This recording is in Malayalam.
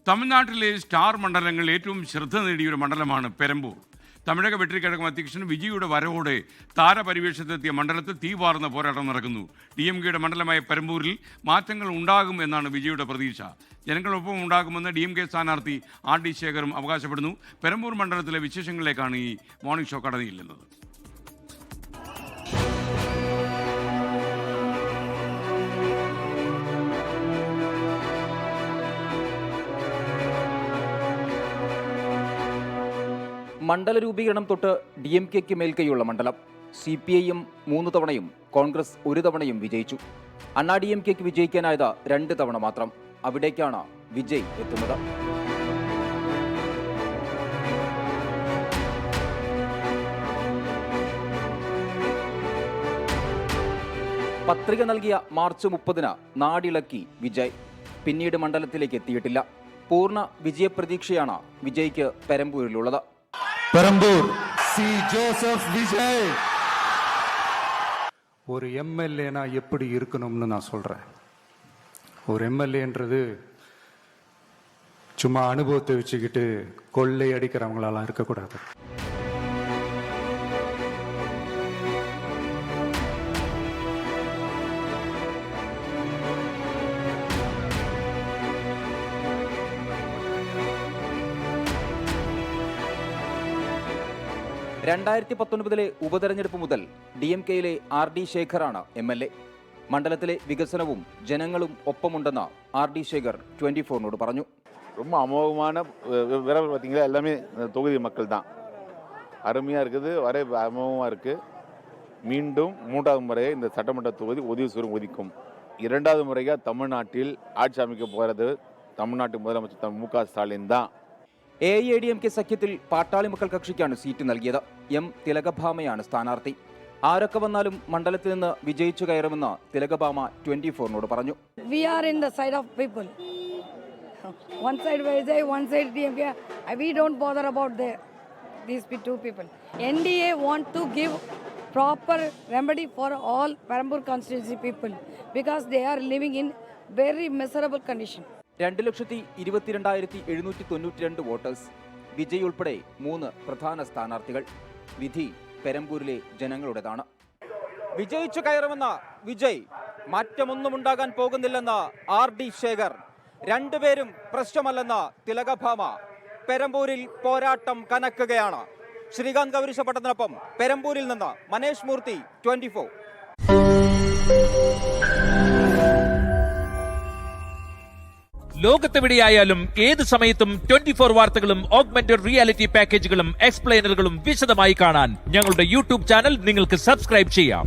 തമിഴ്നാട്ടിലെ സ്റ്റാർ മണ്ഡലങ്ങളിൽ ഏറ്റവും ശ്രദ്ധ നേടിയൊരു മണ്ഡലമാണ് പെരമ്പൂർ. തമിഴക വെട്ടിക്കഴകം അധ്യക്ഷൻ വിജയുടെ വരവോടെ താരപരിവേഷത്തെത്തിയ മണ്ഡലത്തിൽ തീവാർന്ന പോരാട്ടം നടക്കുന്നു. DMKയുടെ മണ്ഡലമായ പെരമ്പൂരിൽ മാറ്റങ്ങൾ ഉണ്ടാകും എന്നാണ് വിജയുടെ പ്രതീക്ഷ. ജനങ്ങളൊപ്പം ഉണ്ടാകുമെന്ന് DMK സ്ഥാനാർത്ഥി RD ശേഖറും അവകാശപ്പെടുന്നു. പെരമ്പൂർ മണ്ഡലത്തിലെ വിശേഷങ്ങളിലേക്കാണ് ഈ മോർണിംഗ് ഷോ കടന്നില്ലെന്നത്. മണ്ഡല രൂപീകരണം തൊട്ട് DMKയ്ക്ക് മേൽക്കൈയുള്ള മണ്ഡലം. CPIM 3 തവണയും കോൺഗ്രസ് 1 തവണയും വിജയിച്ചു. അണ്ണാ DMKയ്ക്ക് വിജയിക്കാനായത് 2 തവണ മാത്രം. അവിടേക്കാണ് വിജയ് എത്തുന്നത്. പത്രിക നൽകിയ മാർച്ച് 30-ന് നാടിളക്കി വിജയ്. പിന്നീട് മണ്ഡലത്തിലേക്ക് എത്തിയിട്ടില്ല. പൂർണ്ണ വിജയപ്രതീക്ഷയാണ് വിജയ്ക്ക് പെരമ്പൂരിലുള്ളത്. பெரம்பூர் சி. ஜோசப் விஜய் ஒரு MLA எப்படி இருக்கணும்னு நான் சொல்றேன். ஒரு MLAன்றது சும்மா அனுபவத்தை வச்சுக்கிட்டு கொள்ளை அடிக்கிறவங்களாலாம் இருக்கக்கூடாது. രണ്ടായിരത്തി 19-ലെ ഉപതെരഞ്ഞെടുപ്പ് മുതൽ DMKയിലെ RD ശേഖറാണ് MLA. മണ്ഡലത്തിലെ വികസനവും ജനങ്ങളും ഒപ്പമുണ്ടെന്ന് RD ശേഖർ 24-നോട് പറഞ്ഞു. ரொம்ப அமோகமான விரைவில் பார்த்தீங்கன்னா எல்லாமே தொகுதி மக்கள் தான். அருமையாக இருக்குது, வரை அமோகமாக இருக்குது. மீண்டும் 3வது முறையாக இந்த சட்டமன்ற தொகுதி ஒதுக்கும். 2வது முறையாக தமிழ்நாட்டில் ஆட்சி அமைக்க போகிறது தமிழ்நாட்டு முதலமைச்சர் MK ஸ்டாலின் தான். AIADMK സഖ്യത്തിൽ പാട്ടാളി മക്കൾ കക്ഷിക്കാണ് സീറ്റ് നൽകിയത്. M. തിലകഭാമയാണ് സ്ഥാനാർത്ഥി. ആരൊക്കെ വന്നാലും മണ്ഡലത്തിൽ നിന്ന് വിജയിച്ചു കയറുമെന്ന് തിലകഭാമ 24-നോട് പറഞ്ഞു. We are in the side of people. One side Vijay, one side DMK. We don't bother about these two people. NDA want to give proper remedy for all Perambur constituency people because they are living in very miserable condition. 2,22,792 voters. Vijay ഉൾപ്പെടെ 3 പ്രധാന സ്ഥാനാർത്ഥികൾ. വിധി പെരമ്പൂരിലെ ജനങ്ങളുടേതാണ്. വിജയിച്ചു കയറുമെന്ന വിജയ്. മാറ്റമൊന്നും ഉണ്ടാകാൻ പോകുന്നില്ലെന്ന് RD ശേഖർ. രണ്ടുപേരും പ്രശ്നമല്ലെന്ന് തിലകഭാമ. പെരമ്പൂരിൽ പോരാട്ടം കനക്കുകയാണ്. ശ്രീകാന്ത് കൗരിശപട്ടത്തിനൊപ്പം പെരമ്പൂരിൽ നിന്ന് മനേഷ് മൂർത്തി, 24. ലോകത്തെവിടെയായാലും ഏത് സമയത്തും 24 വാർത്തകളും ഓഗ്മെന്റഡ് റിയാലിറ്റി പാക്കേജുകളും എക്സ്പ്ലെയിനറുകളും വിശദമായി കാണാൻ ഞങ്ങളുടെ YouTube ചാനൽ നിങ്ങൾക്ക് സബ്സ്ക്രൈബ് ചെയ്യാം.